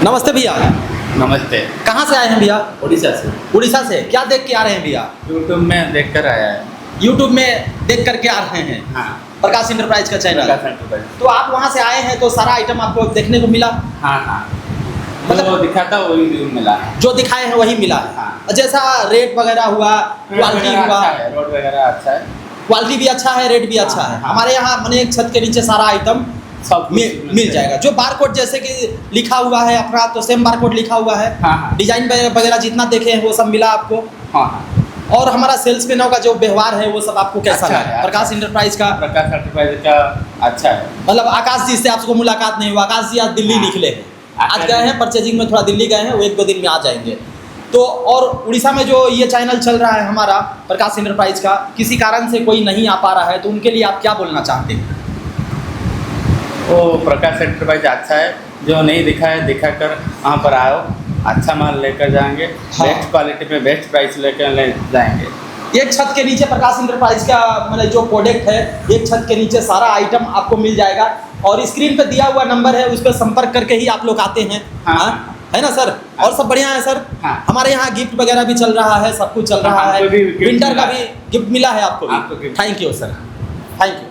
नमस्ते भैया। नमस्ते। कहाँ से आए हैं भैया? उड़ीसा से। उड़ीसा से। क्या देख के आ रहे हैं भैया? यूट्यूब में देख कर आया है। यूट्यूब में देख करके आ रहे हैं। हाँ। प्रकाश इंटरप्राइज का चैनल। प्रकाश एंटरप्राइज। तो आप वहाँ से आए हैं तो सारा आइटम आपको देखने को मिला? हाँ हाँ। मतलब- जो दिखा था वही मिला है। जो दिखाए हैं वही मिला है। हाँ। जैसा रेट वगैरह हुआ, क्वालिटी हुआ, अच्छा है, रोड वगैरह अच्छा है। क्वालिटी भी अच्छा है, रेट भी अच्छा है। हाँ। हमारे यहाँ मैंने एक छत के नीचे सारा आइटम सब मिल जाएगा। जो बारकोड जैसे कि लिखा हुआ है अपना, तो सेम बारकोड लिखा हुआ है। हाँ हाँ। डिजाइन वगैरह जितना देखे हैं वो सब मिला आपको। हाँ हाँ। और हमारा सेल्समैनों का जो व्यवहार है वो सब आपको कैसा अच्छा लगा? है, प्रकाश अच्छा। इंटरप्राइज का प्रकाश एंटरप्राइज का अच्छा है। मतलब आकाश जी से आपको मुलाकात नहीं हुआ? आकाश जी आज दिल्ली हाँ। निकले हैं, आज आकाश गए जी। हैं परचेजिंग में, थोड़ा दिल्ली गए हैं, वो 1-2 दिन में आ जाएंगे। तो और उड़ीसा में जो ये चैनल चल रहा है हमारा प्रकाश इंटरप्राइज का, किसी कारण से कोई नहीं आ पा रहा है, तो उनके लिए आप क्या बोलना चाहते हैं? वो प्रकाश एंटरप्राइज अच्छा है। जो नहीं दिखा है दिखा कर वहाँ पर आओ, अच्छा माल लेकर जाएंगे। हाँ। बेस्ट क्वालिटी में बेस्ट प्राइस लेकर ले जाएंगे। एक छत के नीचे प्रकाश इंटरप्राइज का मतलब जो प्रोडक्ट है, एक छत के नीचे सारा आइटम आपको मिल जाएगा। और स्क्रीन पे दिया हुआ नंबर है, उस पर संपर्क करके ही आप लोग आते हैं। हाँ। हाँ? है ना सर? और सब बढ़िया है सर? हाँ। हमारे यहाँ गिफ्ट वगैरह भी चल रहा है, सब कुछ चल रहा है। हमको भी गिफ्ट विंटर मिला का भी गिफ्ट मिला है आपको आपको भी। Gift. Thank you sir, thank you.